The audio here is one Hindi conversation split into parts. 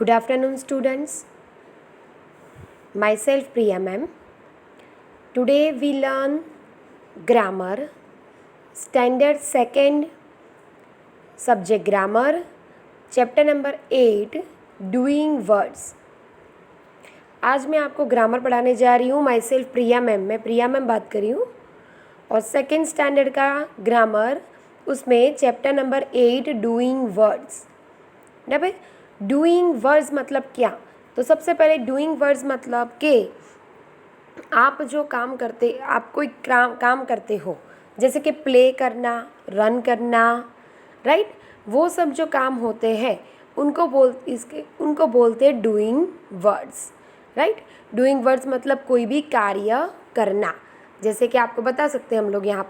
Good afternoon, students. Myself Priya ma'am. Today we learn grammar, standard second, subject grammar, chapter number 8, doing words. आज मैं आपको ग्रामर पढ़ाने जा रही हूँ. माई सेल्फ प्रिया मैम, मैं प्रिया मैम बात कर रही हूँ. और सेकेंड स्टैंडर्ड का ग्रामर, उसमें चैप्टर नंबर 8 डूइंग वर्ड्स. ना भाई, डूइंग वर्ड्स मतलब क्या? तो सबसे पहले डूइंग वर्ड्स मतलब कि आप जो काम करते, आप कोई काम करते हो, जैसे कि प्ले करना, रन करना, राइट, वो सब जो काम होते हैं उनको बोलते हैं doing words. Right, doing words मतलब कोई भी कार्य करना. जैसे कि आपको बता सकते हैं हम लोग यहाँ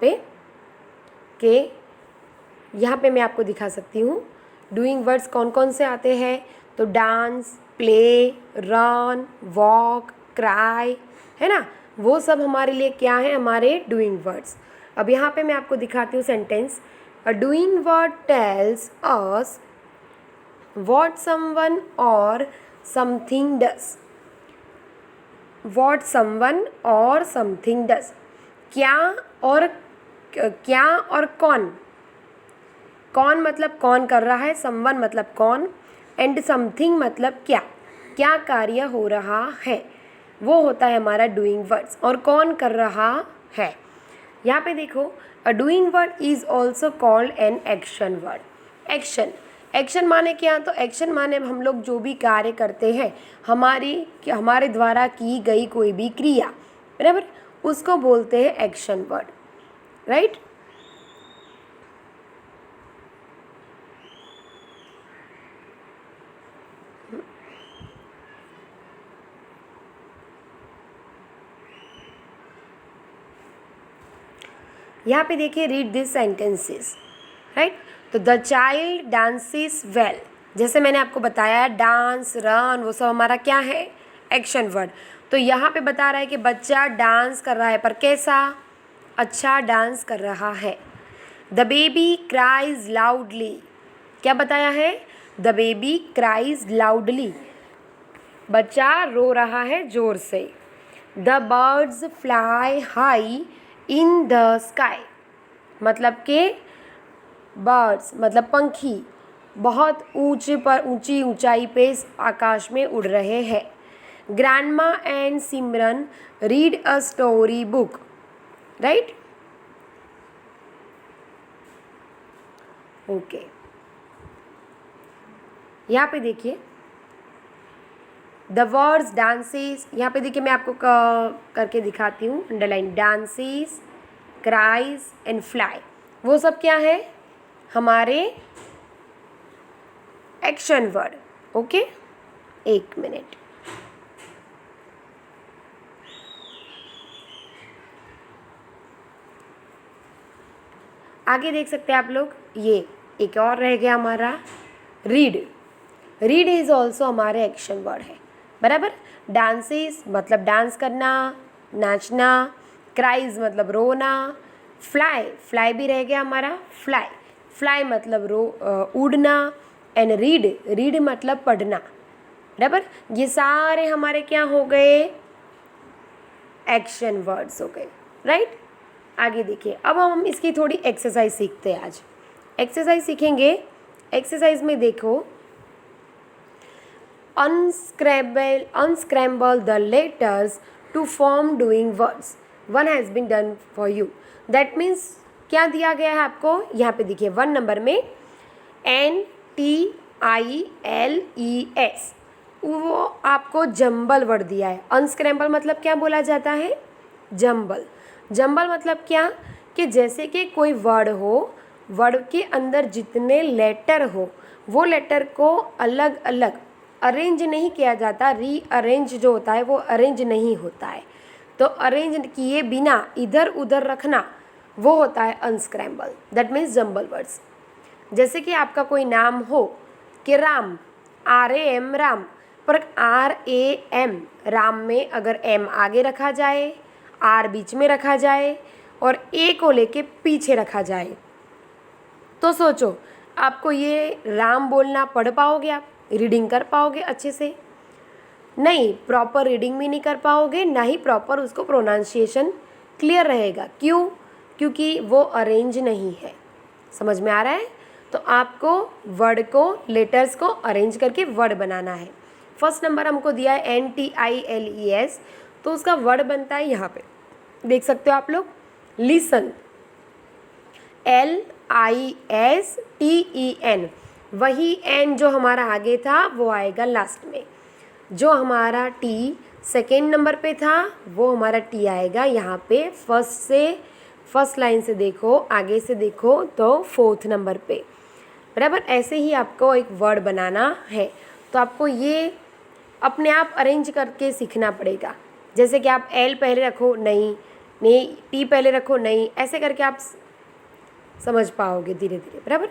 पे मैं आपको दिखा सकती हूँ डूइंग वर्ड्स कौन कौन से आते हैं. तो dance, play, run, walk, cry, है ना, वो सब हमारे लिए क्या है, हमारे डूइंग वर्ड्स. अब यहाँ पे मैं आपको दिखाती हूँ sentence. A doing word tells us what someone और समथिंग डज. व्हाट समवन और समथिंग डज, क्या और कौन. कौन मतलब कौन कर रहा है, समवन मतलब कौन, एंड समथिंग मतलब क्या कार्य हो रहा है, वो होता है हमारा डूइंग वर्ड्स. और कौन कर रहा है. यहाँ पे देखो, a doing word is also called an action word. Action माने क्या? तो एक्शन माने हम लोग जो भी कार्य करते हैं, हमारे द्वारा की गई कोई भी क्रिया, बराबर, उसको बोलते हैं एक्शन वर्ड. राइट. यहाँ पे देखिए, रीड दिस सेंटेंसेस. राइट. तो द चाइल्ड डांसेस वेल. जैसे मैंने आपको बताया, डांस, रन, वो सब हमारा क्या है, एक्शन वर्ड. तो यहाँ पे बता रहा है कि बच्चा डांस कर रहा है, पर कैसा, अच्छा डांस कर रहा है. The baby cries loudly. क्या बताया है, द बेबी क्राइज लाउडली, बच्चा रो रहा है जोर से. The birds fly high in the sky. मतलब कि बर्ड्स मतलब पंखी बहुत ऊंची ऊंचाई पे आकाश में उड़ रहे हैं. Grandma and Simran read a story book. Right. Okay, यहाँ पे देखिए द वर्ड्स डांसेस. यहाँ पे देखिए मैं आपको करके दिखाती हूँ, underline. Dances, cries and fly, वो सब क्या है, हमारे एक्शन वर्ड. ओके, एक मिनट. आगे देख सकते हैं आप लोग, ये एक और रह गया हमारा रीड. रीड इज ऑल्सो हमारे एक्शन वर्ड है, बराबर. डांसेस मतलब डांस करना, नाचना. क्राइज मतलब रोना. फ्लाई भी रह गया हमारा, फ्लाई मतलब उड़ना. एंड रीड मतलब पढ़ना, बराबर. ये सारे हमारे क्या हो गए, एक्शन वर्ड्स हो गए. राइट. आगे देखिए, अब हम इसकी थोड़ी एक्सरसाइज सीखते हैं. आज एक्सरसाइज सीखेंगे. एक्सरसाइज में देखो, unscramble the letters to form doing words. One has been done for you. That means क्या दिया गया है आपको, यहाँ पे देखिए 1 नंबर में NTILES, वो आपको जंबल वर्ड दिया है. अनस्क्रैम्बल मतलब क्या बोला जाता है, जंबल. जंबल मतलब क्या, कि जैसे कि कोई वर्ड हो, वर्ड के अंदर जितने लेटर हो, वो लेटर को अलग अलग अरेंज नहीं किया जाता. रीअरेंज जो होता है वो अरेंज नहीं होता है. तो अरेंज किए बिना इधर उधर रखना, वो होता है unscramble. That means jumble words. जैसे कि आपका कोई नाम हो कि राम, RAM राम, पर RAM राम में अगर M आगे रखा जाए, R बीच में रखा जाए और A को लेके पीछे रखा जाए, तो सोचो आपको ये राम बोलना पढ़ पाओगे, आप रीडिंग कर पाओगे अच्छे से? नहीं, प्रॉपर रीडिंग भी नहीं कर पाओगे, ना ही प्रॉपर उसको प्रोनाउंसिएशन क्लियर रहेगा। क्यों? क्योंकि वो अरेंज नहीं है। समझ में आ रहा है? तो आपको वर्ड को, लेटर्स को अरेंज करके वर्ड बनाना है। फर्स्ट नंबर हमको दिया है NTILES, तो उसका वर्ड बनता है यहाँ पे, देख सकते हो आप लोग, लिसन, LISTEN। वही एन जो हमारा आगे था वो आएगा लास्ट में। जो हमारा टी सेकेंड नंबर पे था वो हमारा टी आएगा यहाँ पे फर्स्ट लाइन से देखो, आगे से देखो तो फोर्थ नंबर पे, बराबर। ऐसे ही आपको एक वर्ड बनाना है, तो आपको ये अपने आप अरेंज करके सीखना पड़ेगा। जैसे कि आप एल पहले रखो, नहीं टी पहले रखो, नहीं, ऐसे करके आप समझ पाओगे धीरे धीरे, बराबर।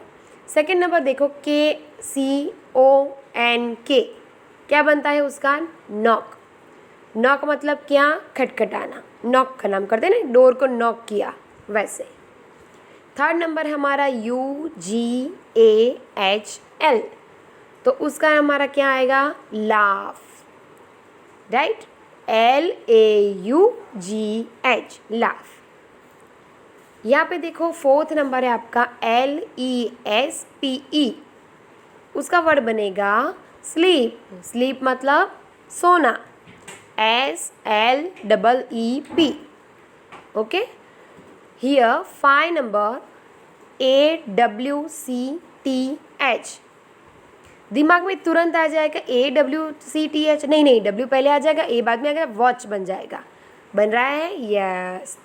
सेकेंड नंबर देखो KCONK, क्या बनता है उसका? नॉक। नॉक मतलब क्या? खटखटाना। नॉक का नाम करते हैं ना, डोर को नॉक किया, वैसे। थर्ड नंबर हमारा UGAHL, तो उसका हमारा क्या आएगा? Laugh, right, LAUGH, laugh. यहाँ पे देखो फोर्थ नंबर है आपका LESPE, उसका वर्ड बनेगा स्लीप। स्लीप मतलब सोना, SLEEP, okay. Here 5 number AWCTH, दिमाग में तुरंत आ जाएगा AWCTH, नहीं, W पहले आ जाएगा, A बाद में आ जाएगा, वॉच बन जाएगा। बन रहा है? Yes.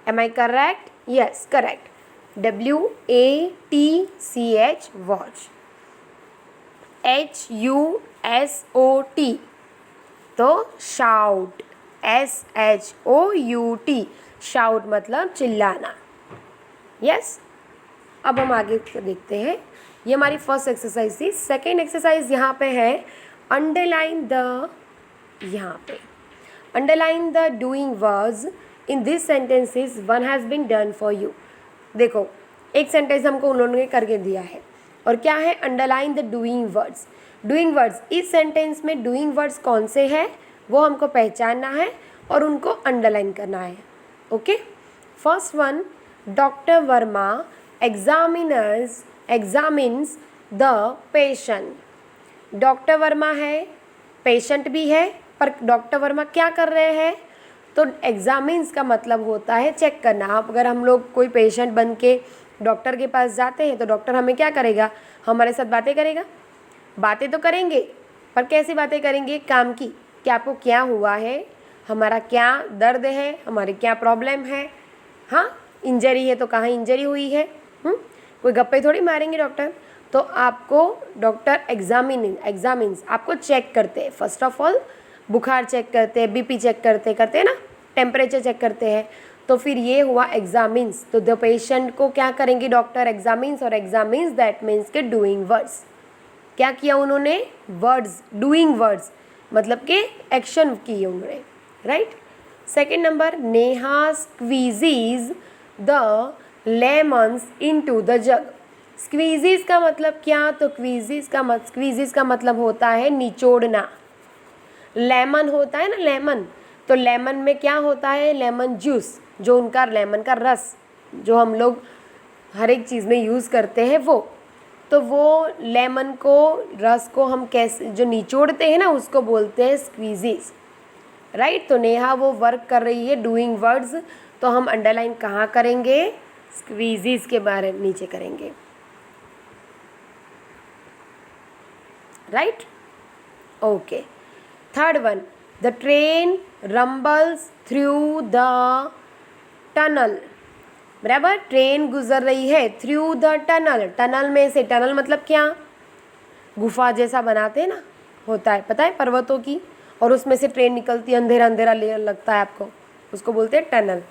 Am I correct? Yes, correct. WATCH, watch. HUSOT, तो शाउट, SHOUT, शाउट मतलब चिल्लाना। यस। अब हम आगे देखते हैं, ये हमारी फर्स्ट एक्सरसाइज थी। सेकेंड एक्सरसाइज यहाँ पे है अंडरलाइन द, यहाँ पे underline the doing words in this sentences one has been done for you. देखो, एक सेंटेंस हमको उन्होंने करके दिया है, और क्या है? Underline the doing words. Doing words, इस सेंटेंस में डूइंग वर्ड्स कौन से हैं वो हमको पहचानना है और उनको अंडरलाइन करना है, okay. First one, doctor Verma examines the patient. Doctor Verma है, पेशेंट भी है, पर डॉक्टर वर्मा क्या कर रहे हैं? तो एग्जामिन्स का मतलब होता है चेक करना। आप अगर हम लोग कोई पेशेंट बन के डॉक्टर के पास जाते हैं तो डॉक्टर हमें क्या करेगा? हमारे साथ बातें करेगा। बातें तो करेंगे, पर कैसी बातें करेंगे? काम की, कि आपको क्या हुआ है, हमारा क्या दर्द है, हमारे क्या प्रॉब्लम है, हाँ, इंजरी है तो कहाँ इंजरी हुई है, कोई गप्पे थोड़ी मारेंगे डॉक्टर। तो आपको डॉक्टर एग्जामिन्स आपको चेक करते हैं। फर्स्ट ऑफ ऑल बुखार चेक करते हैं, बीपी चेक करते हैं ना, टेम्परेचर चेक करते हैं। तो फिर ये हुआ एग्जामिन्स, तो द पेशेंट को क्या करेंगे डॉक्टर? एग्जामिन्स, और एग्जामिन्स दैट मीन्स के डूइंग वर्ड्स। क्या किया उन्होंने? वर्ड्स, डूइंग वर्ड्स मतलब के एक्शन किए उन्होंने, right. Second number, Neha squeezes the lemons into the jug. Squeezes का मतलब क्या? तो स्क्वीजीज का मतलब होता है निचोड़ना। लेमन होता है ना, लेमन, तो लेमन में क्या होता है? लेमन जूस, जो उनका लेमन का रस जो हम लोग हर एक चीज़ में यूज़ करते हैं वो, तो वो लेमन को, रस को हम कैसे जो निचोड़ते हैं ना, उसको बोलते हैं स्क्वीजीज, राइट। तो नेहा वो वर्क कर रही है डूइंग वर्ड्स, तो हम अंडरलाइन कहाँ करेंगे? स्क्वीजीज के बारे में नीचे करेंगे, right, okay. Third one, the train rumbles through the tunnel, बराबर। ट्रेन गुजर रही है थ्रू द टनल, टनल में से, टनल मतलब क्या? गुफा जैसा बनाते हैं ना, होता है, पता है, पर्वतों की, और उसमें से ट्रेन निकलती है, अंधेरा अंधेरा लगता है आपको, उसको बोलते हैं टनल।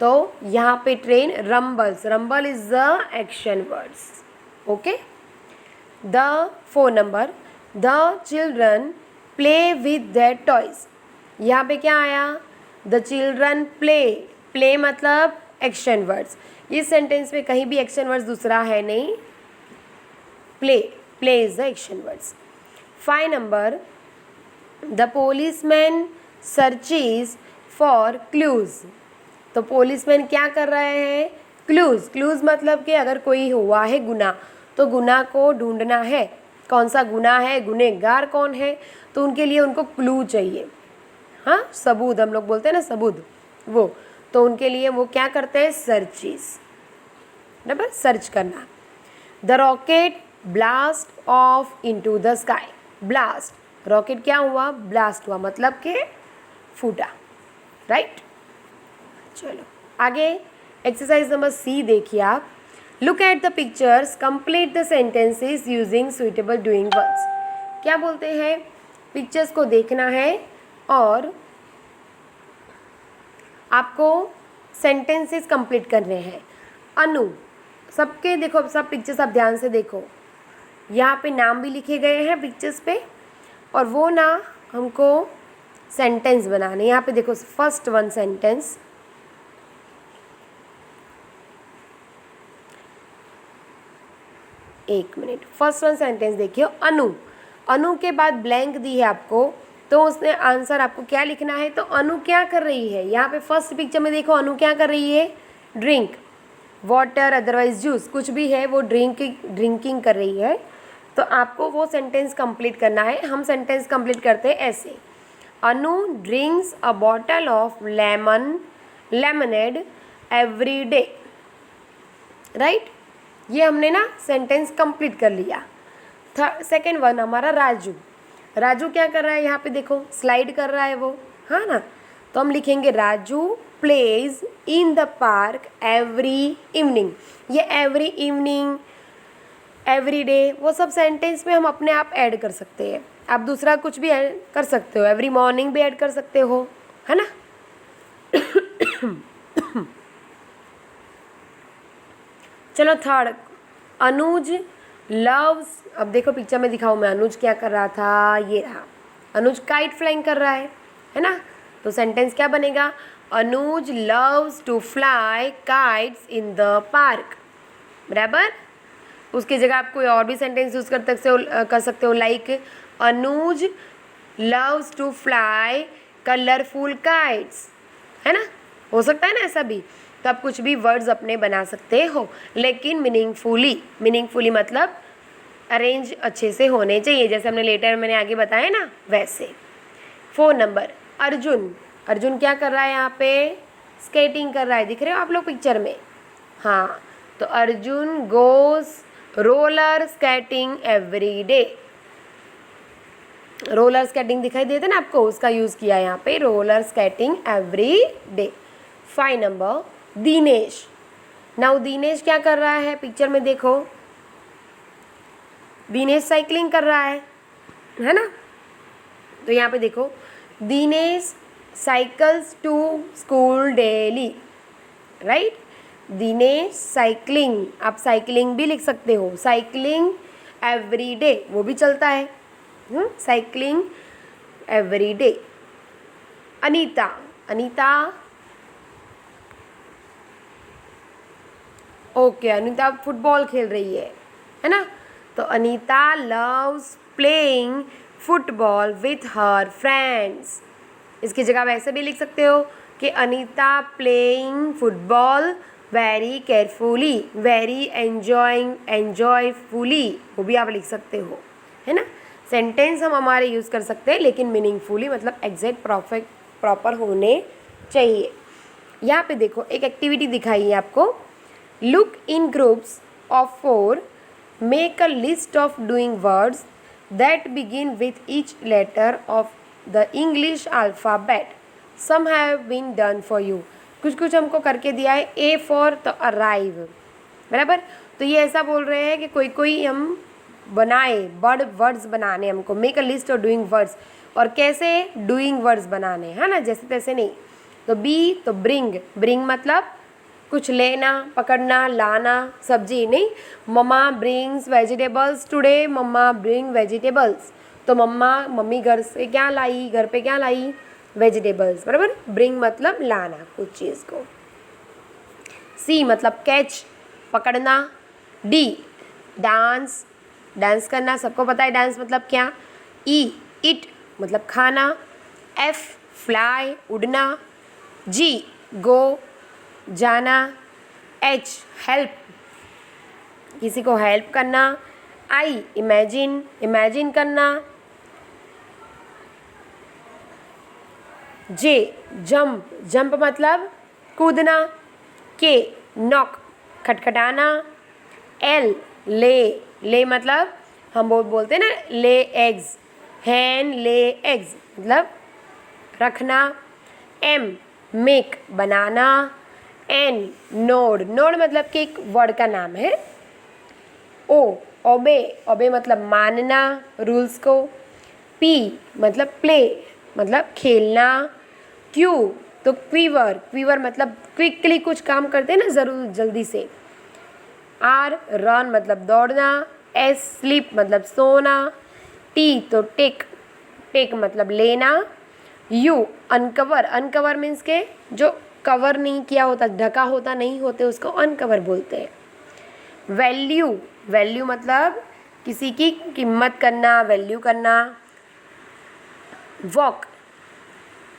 तो यहाँ पे train rumbles, rumble is the action words, okay. The 4 number, the children play with their toys. यहाँ पे क्या आया? द चिल्ड्रन प्ले मतलब एक्शन वर्ड्स। इस सेंटेंस में कहीं भी एक्शन वर्ड्स दूसरा है नहीं, play, play is the action words. 5 number, the policeman searches for clues. तो पोलिसमैन क्या कर रहे हैं? क्लूज. क्लूज मतलब कि अगर कोई हुआ है गुनाह तो गुनाह को ढूंढना है. कौन सा गुनाह है, गुनहगार कौन है, तो उनके लिए उनको क्लू चाहिए. हाँ, सबूत हम लोग बोलते हैं ना, सबूत, वो. तो उनके लिए वो क्या करते हैं? सर्चेस. बराबर, सर्च करना. The rocket blast of into the sky. Blast, rocket क्या हुआ? ब्लास्ट हुआ, मतलब कि फूटा. राइट. चलो आगे एक्सरसाइज नंबर सी देखिए आप. Look at the pictures, complete the sentences using suitable doing words. क्या बोलते हैं? पिक्चर्स को देखना है और आपको सेंटेंसेस कंप्लीट करने हैं. अनु, सबके देखो, सब पिक्चर्स आप ध्यान से देखो. यहाँ पे नाम भी लिखे गए हैं पिक्चर्स पे, और वो ना हमको सेंटेंस बनाने. यहाँ पे देखो फर्स्ट वन सेंटेंस, एक मिनट, फर्स्ट वन सेंटेंस देखिए. अनु, अनु के बाद ब्लैंक दी है आपको, तो उसने आंसर आपको क्या लिखना है? तो अनु क्या कर रही है? यहाँ पे फर्स्ट पिक्चर में देखो अनु क्या कर रही है? ड्रिंक, वाटर, अदरवाइज जूस, कुछ भी है, वो ड्रिंकिंग कर रही है. तो आपको वो सेंटेंस कंप्लीट करना है. हम सेंटेंस कंप्लीट करते हैं ऐसे. Anu drinks a bottle of lemonade every day. Right, ये हमने ना सेंटेंस कंप्लीट कर लिया. सेकेंड वन हमारा राजू. राजू क्या कर रहा है? यहाँ पे देखो स्लाइड कर रहा है वो, हाँ ना. तो हम लिखेंगे Raju plays in the park every evening. ये एवरी इवनिंग, एवरी डे, वो सब सेंटेंस में हम अपने आप ऐड कर सकते हैं. आप दूसरा कुछ भी ऐड कर सकते हो, एवरी मॉर्निंग भी ऐड कर सकते हो, है ना. चलो थर्ड, अनुज लव्स. अब देखो पिक्चर में दिखाऊँ मैं, अनुज क्या कर रहा था? ये रहा, अनुज काइट फ्लाइंग कर रहा है ना. तो सेंटेंस क्या बनेगा? Anuj loves to fly kites in the park. बराबर. उसकी जगह आप कोई और भी सेंटेंस यूज़ कर सकते हो like Anuj loves to fly colourful kites, है ना. हो सकता है ना ऐसा भी. तो आप कुछ भी वर्ड्स अपने बना सकते हो, लेकिन मीनिंगफुली मतलब अरेंज अच्छे से होने चाहिए, जैसे हमने लेटर मैंने आगे बताया ना वैसे. 4 नंबर, अर्जुन. अर्जुन क्या कर रहा है? यहाँ पे स्केटिंग कर रहा है, दिख रहे हो आप लोग पिक्चर में. हाँ, तो Arjun goes roller skating every day. Roller skating दिखाई देते ना आपको, उसका यूज़ किया यहाँ पे, roller skating every day. 5 number, Dinesh. Now Dinesh क्या कर रहा है? पिक्चर में देखो, दिनेश साइकिलिंग कर रहा है ना. तो यहाँ पे देखो, Dinesh cycles to school daily. Right, Dinesh cycling, आप साइकिलिंग भी लिख सकते हो, साइकिलिंग एवरी डे, वो भी चलता है. Cycling every day. Anita. Anita, okay, Anita football खेल रही है ना. तो Anita loves playing football with her friends. इसकी जगह आप ऐसे भी लिख सकते हो कि Anita playing football very carefully, very enjoyfully, वो भी आप लिख सकते हो, है ना. सेंटेंस हम हमारे यूज़ कर सकते हैं, लेकिन मीनिंगफुली मतलब एग्जैक्ट प्रॉपर होने चाहिए. यहाँ पे देखो एक एक्टिविटी दिखाई है आपको. Look in groups of 4, make a list of doing words that begin with each letter of the English alphabet. Some have been done for you. कुछ हमको करके दिया है. ए फॉर तो अराइव. बराबर. तो ये ऐसा बोल रहे हैं कि कोई हम बनाए वर्ड्स बनाने हमको. Make a list of doing words. और कैसे डूइंग वर्ड्स बनाने, है ना, जैसे तैसे नहीं. तो बी तो ब्रिंग मतलब कुछ लेना, पकड़ना, लाना, सब्जी नहीं. मम्मा ब्रिंग्स वेजिटेबल्स टुडे, मम्मा ब्रिंग वेजिटेबल्स. तो मम्मी घर से क्या लाई, घर पे क्या लाई? वेजिटेबल्स. बराबर. ब्रिंग मतलब लाना कुछ चीज़ को. सी मतलब कैच, पकड़ना. डी डांस, डांस करना, सबको पता है डांस मतलब क्या। ई इट मतलब खाना। एफ फ्लाई उड़ना। जी गो जाना। एच हेल्प किसी को हेल्प करना। आई इमेजिन इमेजिन करना। जे जंप जंप मतलब कूदना। के नॉक खटखटाना। एल ले ले मतलब हम बोलते हैं ना ले एग्स, हैन ले एग्स मतलब रखना। एम मेक बनाना। एन नोड नोड मतलब कि एक वर्ड का नाम है। ओ ओबे ओबे मतलब मानना रूल्स को। पी मतलब प्ले मतलब खेलना। क्यू तो क्वीवर क्वीवर मतलब क्विकली कुछ काम करते हैं ना ज़रूर जल्दी से। आर रन मतलब दौड़ना। एस स्लीप मतलब सोना। टी तो टेक टेक मतलब लेना। यू अनकवर अनकवर मीन्स के जो कवर नहीं किया होता, ढका होता नहीं होते, उसको अनकवर बोलते हैं। वैल्यू वैल्यू मतलब किसी की कीमत करना, वैल्यू करना। वॉक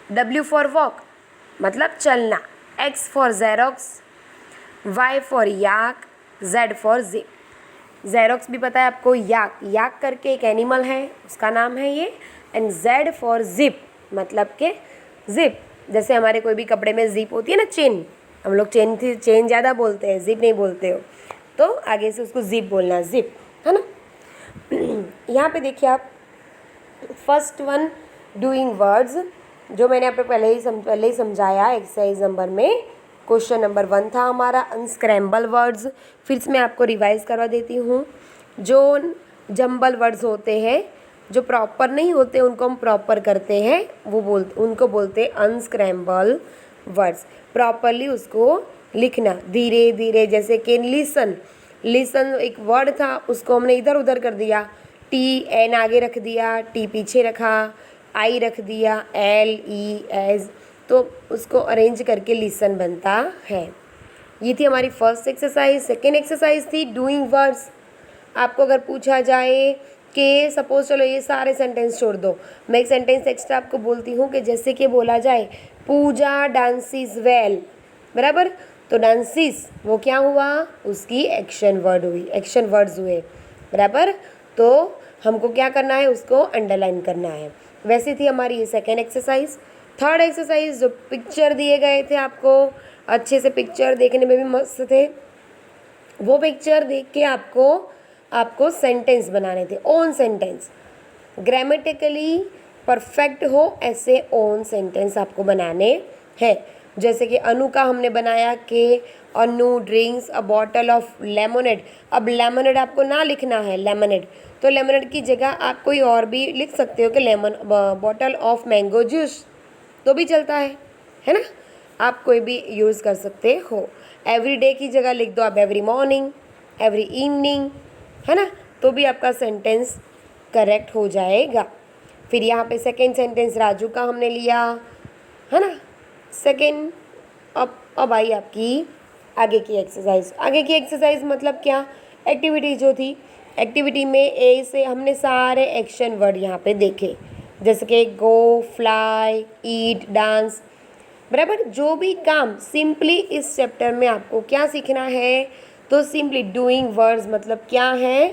W फॉर वॉक मतलब चलना। X for xerox. Y for yak. Z for zip. Xerox भी पता है आपको, याक याक करके एक एनिमल है उसका नाम है ये। एंड Z फॉर जिप मतलब के जिप, जैसे हमारे कोई भी कपड़े में जिप होती है ना, चेन, हम लोग चेन ज़्यादा बोलते हैं, जिप नहीं बोलते हो, तो आगे से उसको जिप बोलना, जिप है ना। यहाँ पे देखिए आप फर्स्ट वन डूइंग वर्ड्स जो मैंने आपको पहले ही समझाया एक्सरसाइज नंबर में। क्वेश्चन नंबर 1 था हमारा अनस्क्रैम्बल वर्ड्स। फिर से मैं आपको रिवाइज करवा देती हूँ। जो जंबल वर्ड्स होते हैं, जो प्रॉपर नहीं होते, उनको हम प्रॉपर करते हैं, उनको बोलते हैं अनस्क्रैम्बल वर्ड्स। प्रॉपरली उसको लिखना धीरे धीरे, जैसे कि लिसन लिसन एक वर्ड था, उसको हमने इधर उधर कर दिया, टी एन आगे रख दिया, टी पीछे रखा, आई रख दिया, एल ई एस, तो उसको अरेंज करके लिसन बनता है। ये थी हमारी फर्स्ट एक्सरसाइज। सेकेंड एक्सरसाइज थी डूइंग वर्ड्स। आपको अगर पूछा जाए कि सपोज चलो ये सारे सेंटेंस छोड़ दो, मैं एक सेंटेंस एक्स्ट्रा आपको बोलती हूँ कि जैसे कि बोला जाए पूजा डांसिस वेल, बराबर, तो डांसिस वो क्या हुआ, उसकी एक्शन वर्ड हुई, एक्शन वर्ड्स हुए, बराबर। तो हमको क्या करना है, उसको अंडरलाइन करना है। वैसे थी हमारी ये सेकेंड एक्सरसाइज। थर्ड एक्सरसाइज जो पिक्चर दिए गए थे आपको, अच्छे से पिक्चर देखने में भी मस्त थे, वो पिक्चर देख के आपको सेंटेंस बनाने थे, ओन सेंटेंस, ग्रामेटिकली परफेक्ट हो ऐसे ओन सेंटेंस आपको बनाने हैं। जैसे कि अनु का हमने बनाया कि Anu drinks a bottle of lemonade. अब लेमोनेड आपको ना लिखना है लेमोनेड, तो लेमोनेड की जगह आप कोई और भी लिख सकते हो कि बॉटल ऑफ मैंगो जूस, तो भी चलता है ना, आप कोई भी यूज़ कर सकते हो। एवरी डे की जगह लिख दो आप एवरी मॉर्निंग, एवरी इवनिंग, है ना, तो भी आपका सेंटेंस करेक्ट हो जाएगा। फिर यहाँ पे सेकेंड सेंटेंस राजू का हमने लिया, है ना, सेकेंड। अब आई आपकी आगे की एक्सरसाइज। आगे की एक्सरसाइज मतलब क्या, एक्टिविटी जो थी, एक्टिविटी में ए से हमने सारे एक्शन वर्ड यहाँ पे देखे, जैसे कि गो, फ्लाई, ईट, डांस, बराबर। जो भी काम सिंपली इस चैप्टर में आपको क्या सीखना है, तो सिंपली डूइंग वर्ड्स मतलब क्या है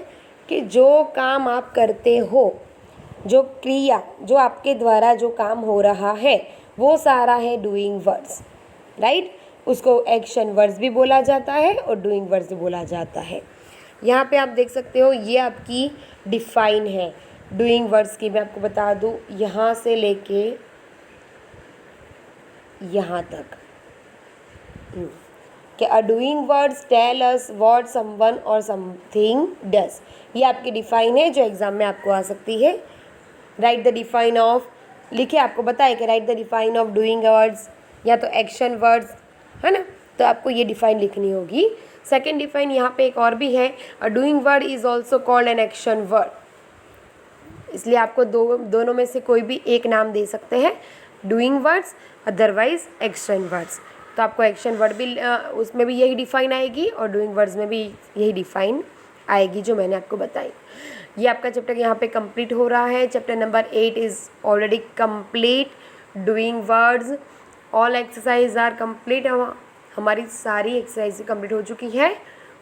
कि जो काम आप करते हो, जो क्रिया, जो आपके द्वारा जो काम हो रहा है, वो सारा है डूइंग वर्ड्स, राइट। उसको एक्शन वर्ड्स भी बोला जाता है और डूइंग वर्ड्स भी बोला जाता है। यहाँ पे आप देख सकते हो ये आपकी डिफाइन है डूइंग वर्ड्स की। मैं आपको बता दूँ, यहाँ से लेके यहाँ तक कि a doing words tell us what someone और समथिंग डज, ये आपकी डिफाइन है जो एग्जाम में आपको आ सकती है। राइट द डिफाइन ऑफ, लिखे आपको बताए कि right the define of doing words या तो एक्शन वर्ड्स, है ना, तो आपको ये डिफाइन लिखनी होगी। सेकेंड डिफाइन यहाँ पे एक और भी है, a doing word is also called an action word, इसलिए आपको दोनों में से कोई भी एक नाम दे सकते हैं, doing words otherwise action words. तो आपको एक्शन वर्ड भी उसमें भी यही डिफाइन आएगी और डूइंग वर्ड्स में भी यही डिफाइन आएगी जो मैंने आपको बताई। ये आपका चैप्टर यहाँ पे कंप्लीट हो रहा है। Chapter number 8 is already complete. Doing words, all exercise are complete. हमारी सारी एक्सरसाइज कंप्लीट हो चुकी है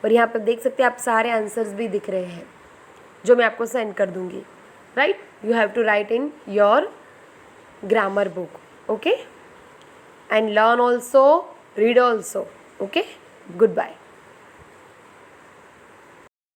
और यहाँ पर देख सकते हैं आप सारे आंसर्स भी दिख रहे हैं जो मैं आपको सेंड कर दूँगी। Right, you have to write in your grammar book, okay, and learn also, read also, okay. Goodbye.